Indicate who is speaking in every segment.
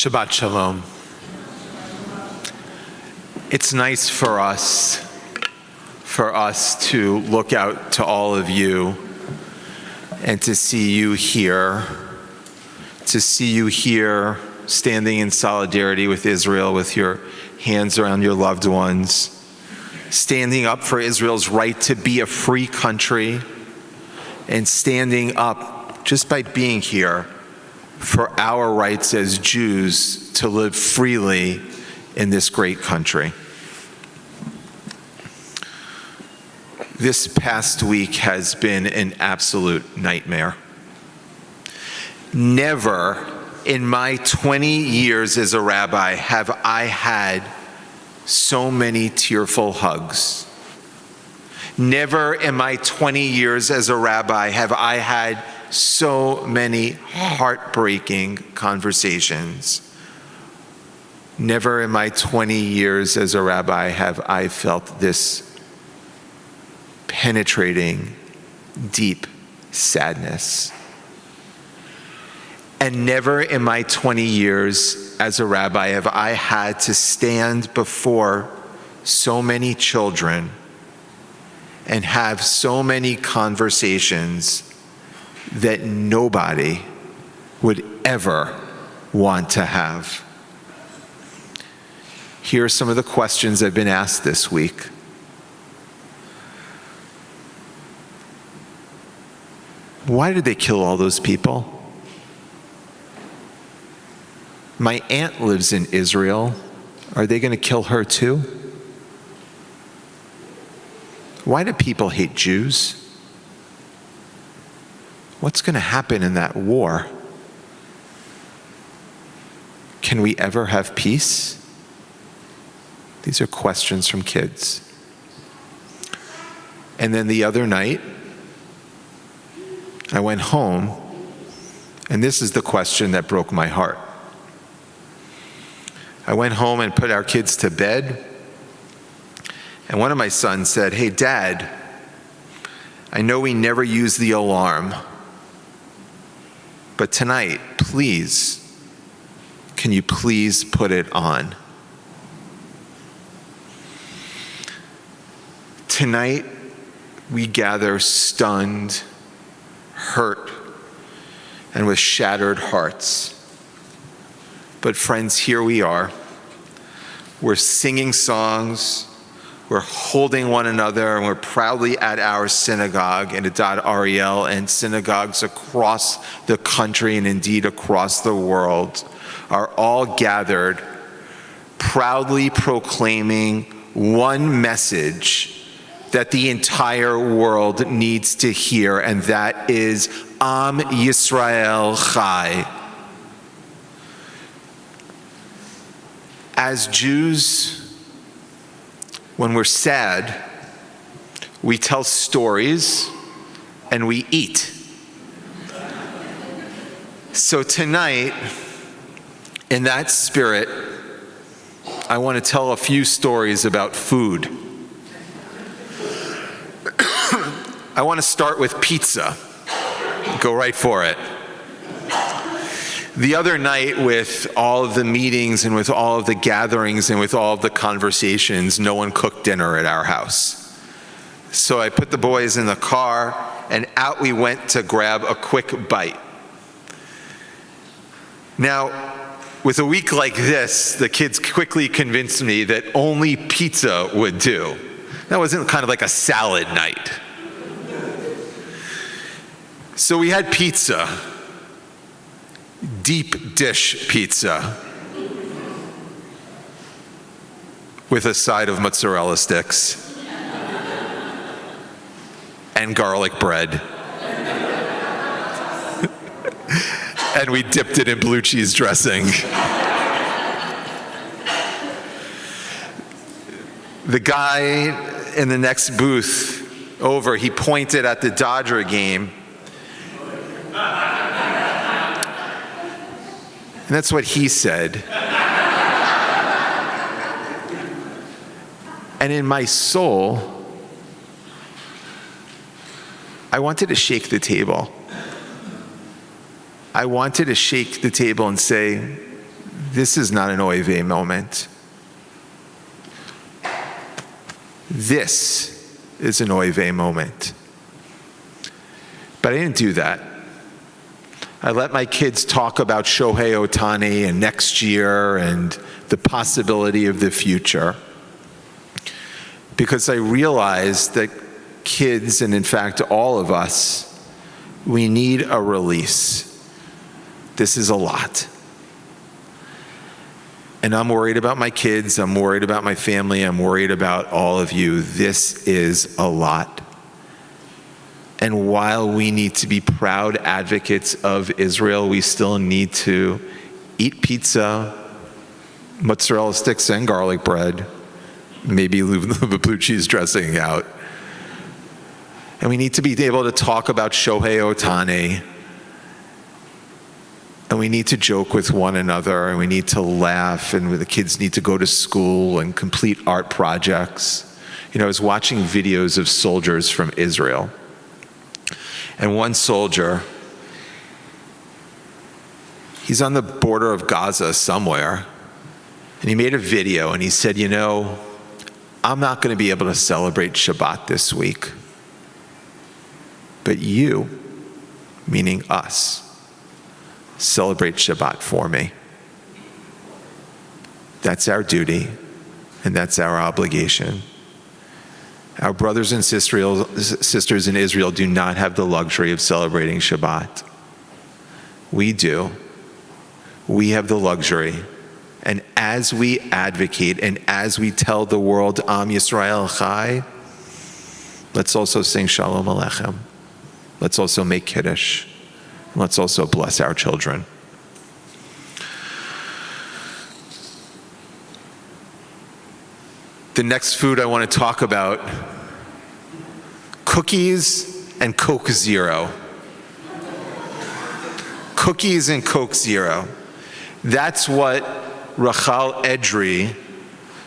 Speaker 1: Shabbat Shalom. It's nice for us to look out to all of you and to see you here standing in solidarity with Israel, with your hands around your loved ones, standing up for Israel's right to be a free country, and standing up just by being here for our rights as Jews to live freely in this great country. This past week has been an absolute nightmare. Never in my 20 years as a rabbi have I had so many tearful hugs. Never in my 20 years as a rabbi have I had so many heartbreaking conversations. Never in my 20 years as a rabbi have I felt this penetrating, deep sadness. And never in my 20 years as a rabbi have I had to stand before so many children and have so many conversations that nobody would ever want to have. Here are some of the questions I've been asked this week. Why did they kill all those people? My aunt lives in Israel. Are they going to kill her too? Why do people hate Jews? What's going to happen in that war? Can we ever have peace? These are questions from kids. And then the other night, I went home, and this is the question that broke my heart. I went home and put our kids to bed, and one of my sons said, "Hey, Dad, I know we never use the alarm, but tonight, please, can you please put it on?" Tonight, we gather stunned, hurt, and with shattered hearts. But friends, here we are. We're singing songs, we're holding one another, and we're proudly at our synagogue in Adad Ariel and synagogues across the country and indeed across the world are all gathered, proudly proclaiming one message that the entire world needs to hear, and that is Am Yisrael Chai. As Jews, when we're sad, we tell stories and we eat. So tonight, in that spirit, I want to tell a few stories about food. I want to start with pizza. Go right for it. The other night, with all of the meetings and with all of the gatherings and with all of the conversations, no one cooked dinner at our house. So I put the boys in the car, and out we went to grab a quick bite. Now, with a week like this, the kids quickly convinced me that only pizza would do. That wasn't kind of like a salad night. So we had pizza, deep dish pizza, with a side of mozzarella sticks and garlic bread. And we dipped it in blue cheese dressing. The guy in the next booth over, he pointed at the Dodger game. And that's what he said. And in my soul, I wanted to shake the table. I wanted to shake the table and say, This is not an oy vey moment. This is an oy vey moment. But I didn't do that. I let my kids talk about Shohei Ohtani and next year and the possibility of the future, because I realized that kids, and in fact all of us, we need a release. This is a lot. And I'm worried about my kids, I'm worried about my family, I'm worried about all of you. This is a lot. And while we need to be proud advocates of Israel, we still need to eat pizza, mozzarella sticks and garlic bread, maybe leave the blue cheese dressing out. And we need to be able to talk about Shohei Ohtani. And we need to joke with one another, and we need to laugh, and the kids need to go to school and complete art projects. You know, I was watching videos of soldiers from Israel. And one soldier, he's on the border of Gaza somewhere, and he made a video and he said, you know, I'm not going to be able to celebrate Shabbat this week, but you, meaning us, celebrate Shabbat for me. That's our duty, and that's our obligation. Our brothers and sisters in Israel do not have the luxury of celebrating Shabbat. We do. We have the luxury. And as we advocate and as we tell the world, Am Yisrael Chai, let's also sing Shalom Aleichem. Let's also make Kiddush. Let's also bless our children. The next food I want to talk about, cookies and Coke Zero. Cookies and Coke Zero. That's what Rachel Edry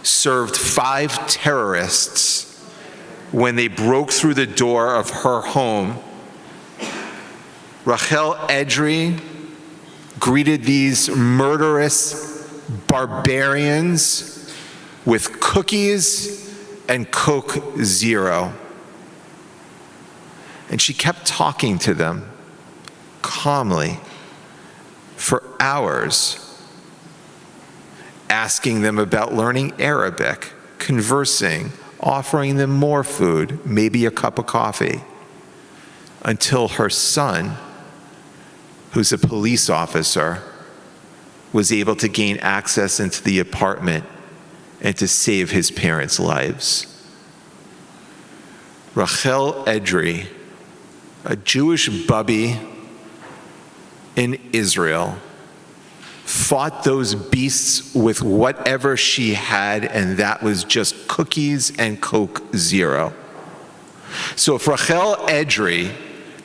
Speaker 1: served 5 terrorists when they broke through the door of her home. Rachel Edry greeted these murderous barbarians with cookies and Coke Zero. And she kept talking to them calmly for hours, asking them about learning Arabic, conversing, offering them more food, maybe a cup of coffee, until her son, who's a police officer, was able to gain access into the apartment and to save his parents' lives. Rachel Edry, a Jewish bubby in Israel, fought those beasts with whatever she had, and that was just cookies and Coke Zero. So if Rachel Edry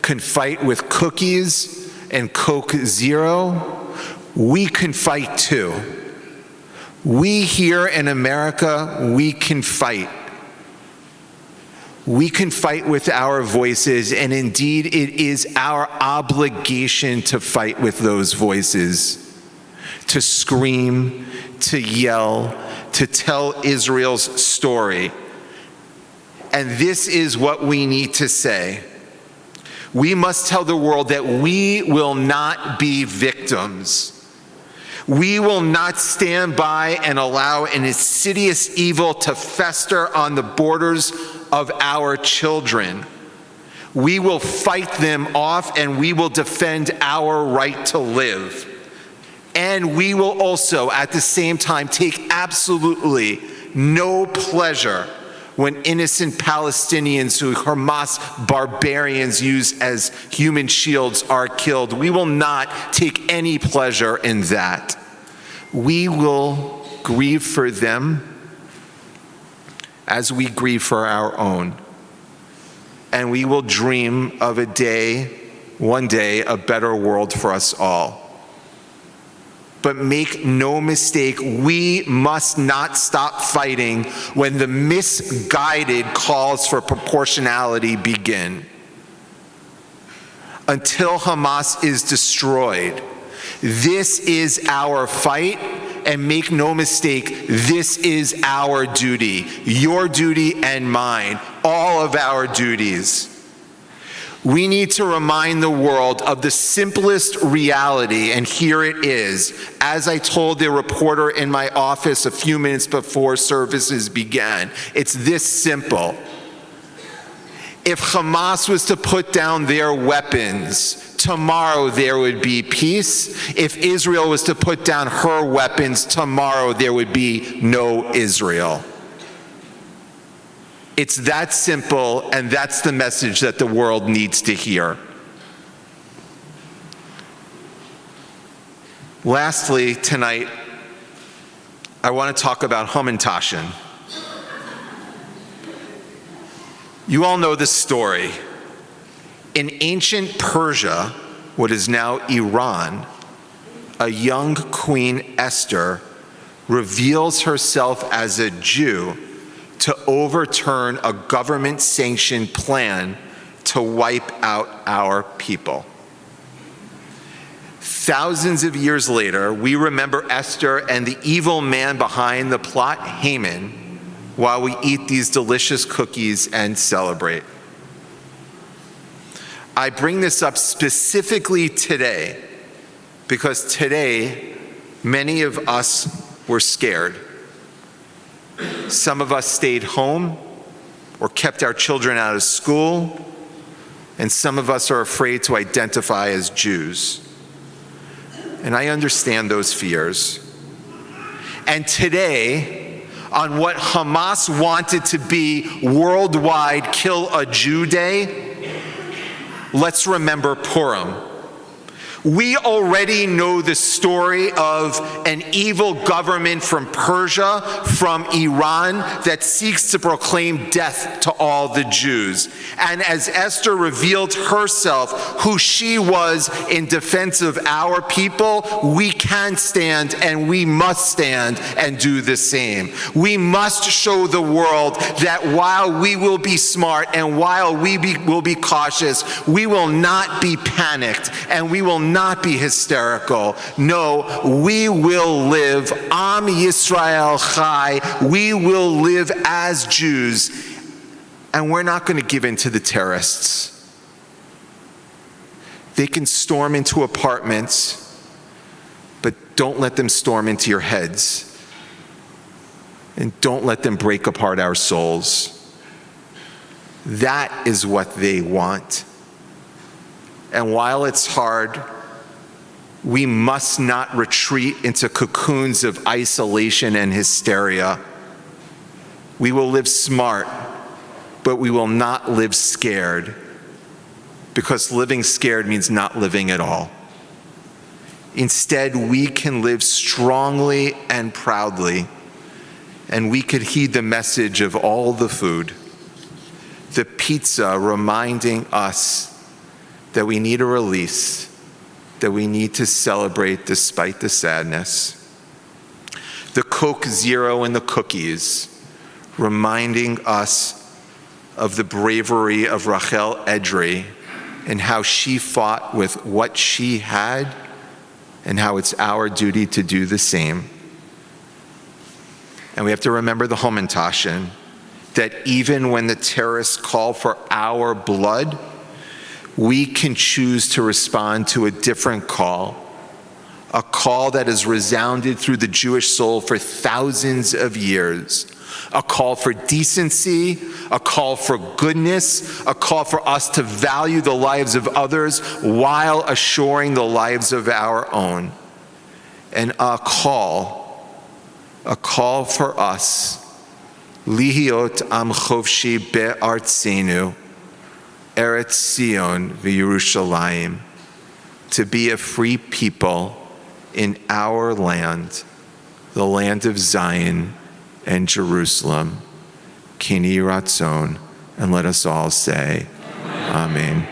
Speaker 1: can fight with cookies and Coke Zero, we can fight too. We here in America, we can fight. We can fight with our voices, and indeed it is our obligation to fight with those voices, to scream, to yell, to tell Israel's story. And this is what we need to say. We must tell the world that we will not be victims. We will not stand by and allow an insidious evil to fester on the borders of our children. We will fight them off, and we will defend our right to live. And we will also, at the same time, take absolutely no pleasure when innocent Palestinians who Hamas barbarians use as human shields are killed. We will not take any pleasure in that. We will grieve for them as we grieve for our own. And we will dream of a day, one day, a better world for us all. But make no mistake, we must not stop fighting when the misguided calls for proportionality begin. Until Hamas is destroyed, this is our fight, And make no mistake, this is our duty, your duty and mine, all of our duties. We need to remind the world of the simplest reality, and here it is. As I told the reporter in my office a few minutes before services began, it's this simple. If Hamas was to put down their weapons, tomorrow there would be peace. If Israel was to put down her weapons, tomorrow there would be no Israel. It's that simple, and that's the message that the world needs to hear. Lastly, tonight, I want to talk about Hamantashen. You all know this story. In ancient Persia, what is now Iran, a young Queen Esther reveals herself as a Jew to overturn a government-sanctioned plan to wipe out our people. Thousands of years later, we remember Esther and the evil man behind the plot, Haman, while we eat these delicious cookies and celebrate. I bring this up specifically today because today, many of us were scared. Some of us stayed home or kept our children out of school, and some of us are afraid to identify as Jews. And I understand those fears. And today, on what Hamas wanted to be worldwide Kill a Jew Day, let's remember Purim. We already know the story of an evil government from Persia, from Iran, that seeks to proclaim death to all the Jews. And as Esther revealed herself, who she was in defense of our people, we can stand and we must stand and do the same. We must show the world that while we will be smart and while we will be cautious, we will not be panicked and we will not be hysterical. No, we will live Am Yisrael Chai. We will live as Jews, and we're not going to give in to the terrorists. They can storm into apartments, but don't let them storm into your heads, and don't let them break apart our souls. That is what they want. And while it's hard, we must not retreat into cocoons of isolation and hysteria. We will live smart, but we will not live scared, because living scared means not living at all. Instead, we can live strongly and proudly, and we could heed the message of all the food. The pizza reminding us that we need a release, that we need to celebrate despite the sadness. The Coke Zero and the cookies reminding us of the bravery of Rachel Edrei and how she fought with what she had, and how it's our duty to do the same. And we have to remember the Hamantashen, that even when the terrorists call for our blood, we can choose to respond to a different call, a call that has resounded through the Jewish soul for thousands of years, a call for decency, a call for goodness, a call for us to value the lives of others while assuring the lives of our own, and a call for us, lihiot am chovshi be'artzenu, Eretz Sion v'Yerushalayim, to be a free people in our land, the land of Zion and Jerusalem. Kini Ratzon, and let us all say, Amen.